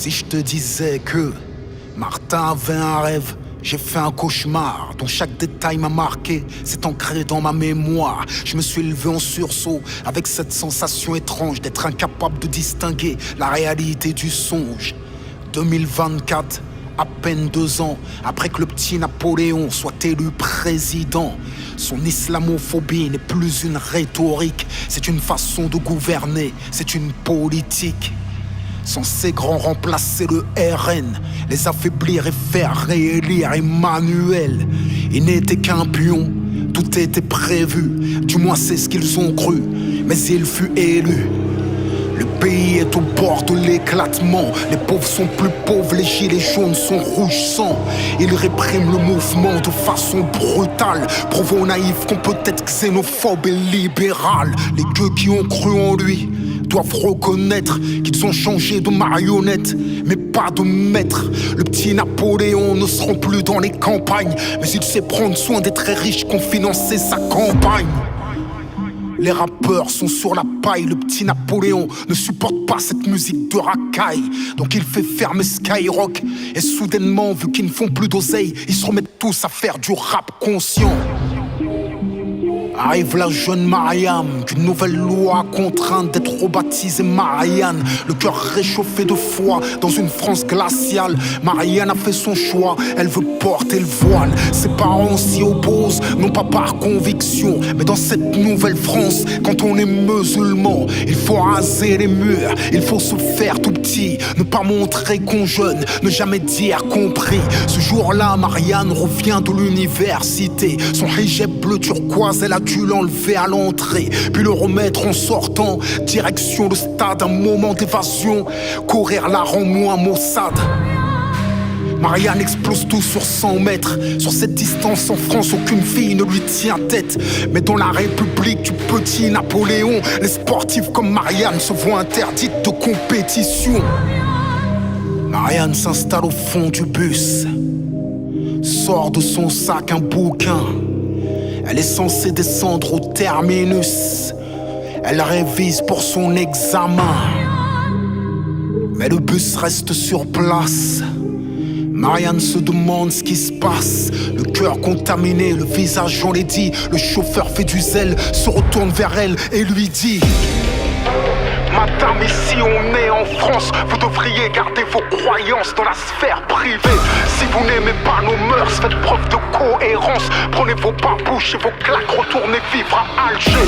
Si je te disais que Martin avait un rêve, j'ai fait un cauchemar dont chaque détail m'a marqué, c'est ancré dans ma mémoire. Je me suis levé en sursaut avec cette sensation étrange d'être incapable de distinguer la réalité du songe. 2024, à peine 2 ans après que le petit Napoléon soit élu président. Son islamophobie n'est plus une rhétorique, c'est une façon de gouverner, c'est une politique. Censé grand remplacer le RN, les affaiblir et faire réélire Emmanuel. Il n'était qu'un pion, tout était prévu, du moins c'est ce qu'ils ont cru, mais il fut élu. Le pays est au bord de l'éclatement, les pauvres sont plus pauvres, les gilets jaunes sont rouges sang. Ils répriment le mouvement de façon brutale, prouvant aux naïfs qu'on peut être xénophobe et libéral. Les gueux qui ont cru en lui doivent reconnaître qu'ils ont changé de marionnette, mais pas de maître. Le petit Napoléon ne se rend plus dans les campagnes, mais il sait prendre soin des très riches qui ont financé sa campagne. Les rappeurs sont sur la paille, le petit Napoléon ne supporte pas cette musique de racaille. Donc il fait fermer Skyrock, et soudainement, vu qu'ils ne font plus d'oseille, ils se remettent tous à faire du rap conscient. Arrive la jeune Mariam, qu'une nouvelle loi contraint d'être rebaptisée Marianne. Le cœur réchauffé de foi dans une France glaciale. Marianne a fait son choix, elle veut porter le voile. Ses parents s'y opposent, non pas par conviction, mais dans cette nouvelle France, quand on est musulman, il faut raser les murs, il faut se faire tout petit, ne pas montrer qu'on jeûne, ne jamais dire compris. Ce jour-là, Marianne revient de l'université. Son hijab bleu turquoise, elle a dû l'enlever à l'entrée, puis le remettre en sortant. Direction le stade, un moment d'évasion. Courir la rend moins maussade. Marianne explose tout sur 100 mètres. Sur cette distance en France, aucune fille ne lui tient tête. Mais dans la République du petit Napoléon, les sportifs comme Marianne se voient interdites de compétition. Marianne s'installe au fond du bus, sort de son sac un bouquin. Elle est censée descendre au terminus. Elle révise pour son examen. Mais le bus reste sur place. Marianne se demande ce qui se passe. Le cœur contaminé, le visage enlaidi. Le chauffeur fait du zèle, se retourne vers elle et lui dit: Madame, ici on est en France, vous devriez garder vos croyances dans la sphère privée. Si vous n'aimez pas nos mœurs, faites preuve de cohérence. Prenez vos babouches et vos claques, retournez vivre à Alger.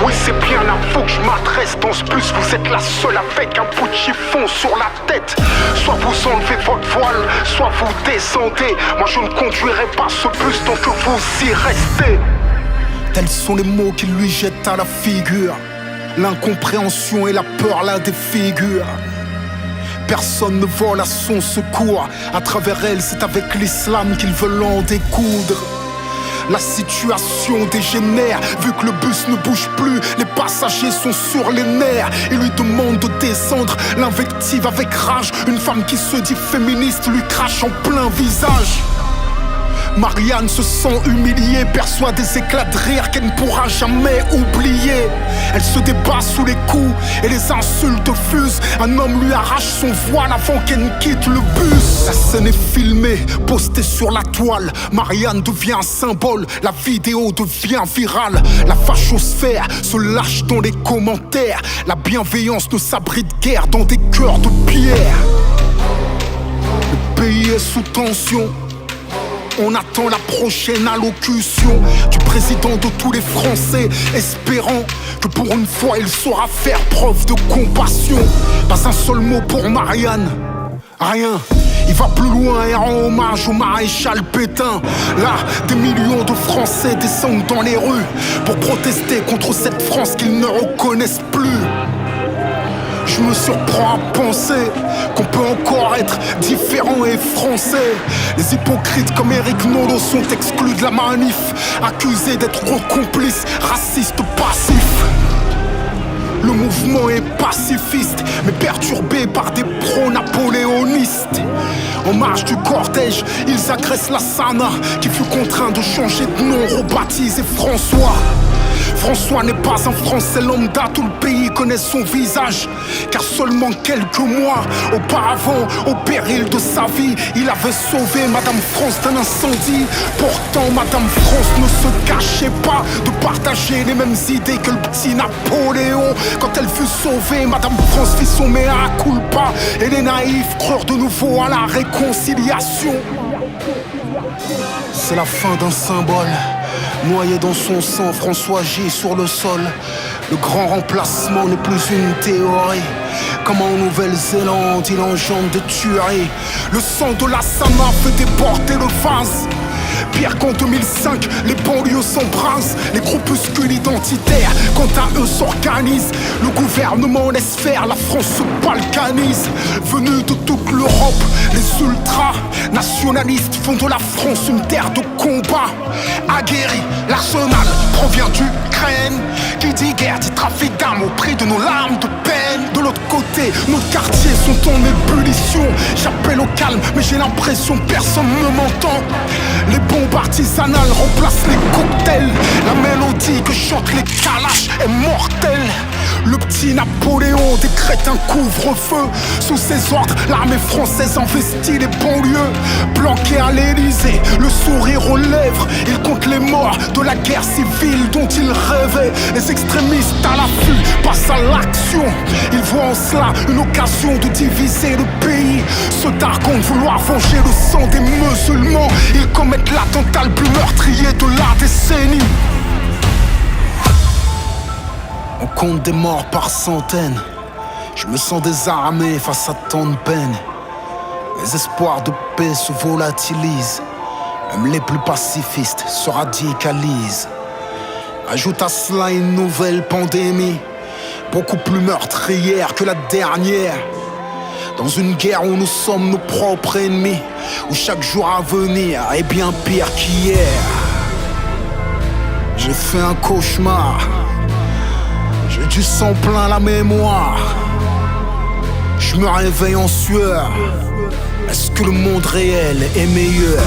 Oui, c'est bien à vous que je m'adresse dans ce bus. Vous êtes la seule avec un bout de chiffon sur la tête. Soit vous enlevez votre voile, soit vous descendez. Moi je ne conduirai pas ce bus tant que vous y restez. Tels sont les mots qu'il lui jette à la figure. L'incompréhension et la peur la défigurent. Personne ne vole à son secours. À travers elle, c'est avec l'islam qu'ils veulent en découdre. La situation dégénère, vu que le bus ne bouge plus, les passagers sont sur les nerfs. Ils lui demandent de descendre, l'invective avec rage. Une femme qui se dit féministe lui crache en plein visage. Marianne se sent humiliée, perçoit des éclats de rire qu'elle ne pourra jamais oublier. Elle se débat sous les coups et les insultes fusent. Un homme lui arrache son voile avant qu'elle ne quitte le bus. La scène est filmée, postée sur la toile. Marianne devient un symbole, la vidéo devient virale. La fachosphère se lâche dans les commentaires. La bienveillance ne s'abrite guère dans des cœurs de pierre. Le pays est sous tension. On attend la prochaine allocution du président de tous les Français, espérant que pour une fois il saura faire preuve de compassion. Pas un seul mot pour Marianne, rien. Il va plus loin et rend hommage au maréchal Pétain. Là, des millions de Français descendent dans les rues pour protester contre cette France qu'ils ne reconnaissent plus. Je me surprends à penser qu'on peut encore être différent et français. Les hypocrites comme Eric Nolot sont exclus de la manif, accusés d'être complices, racistes passifs. Le mouvement est pacifiste, mais perturbé par des pro-napoléonistes. En marge du cortège, ils agressent la Sana, qui fut contraint de changer de nom, rebaptisé François. François n'est pas un Français lambda, tout le pays connaît son visage. Car seulement quelques mois auparavant, au péril de sa vie, il avait sauvé Madame France d'un incendie. Pourtant Madame France ne se cachait pas de partager les mêmes idées que le petit Napoléon. Quand elle fut sauvée, Madame France fit son mea culpa, et les naïfs crurent de nouveau à la réconciliation. C'est la fin d'un symbole. Noyé dans son sang, François gît sur le sol. Le grand remplacement n'est plus une théorie. Comme en Nouvelle-Zélande, il engendre des tueries. Le sang de la Sama fait déborder le vase. Pire qu'en 2005, les banlieues s'embrasent. Les groupuscules identitaires, quant à eux, s'organisent. Le gouvernement laisse faire, la France se balkanise. Venus de toute l'Europe, les ultra-nationalistes font de la France une terre de combat. Aguerri, l'arsenal provient d'Ukraine. Qui dit guerre dit trafic d'armes au prix de nos larmes de peine. De l'autre côté, nos quartiers sont en ébullition. J'appelle au calme, mais j'ai l'impression que personne ne m'entend. Les bombes artisanales remplacent les cocktails. La mélodie que chantent les calaches est mortelle. Le petit Napoléon décrète un couvre-feu. Sous ses ordres, l'armée française investit les banlieues. Planqué à l'Élysée, le sourire aux lèvres, il compte les morts de la guerre civile dont il rêvait. Les extrémistes à l'affût passent à l'action. Ils voient en cela une occasion de diviser le pays. Se targuant de vouloir venger le sang des musulmans, ils commettent l'attentat le plus meurtrier de la décennie. On compte des morts par centaines. Je me sens désarmé face à tant de peine. Mes espoirs de paix se volatilisent. Même les plus pacifistes se radicalisent. Ajoute à cela une nouvelle pandémie, beaucoup plus meurtrière que la dernière. Dans une guerre où nous sommes nos propres ennemis, où chaque jour à venir est bien pire qu'hier. J'ai fait un cauchemar, j'ai du sang plein la mémoire. Je me réveille en sueur. Est-ce que le monde réel est meilleur?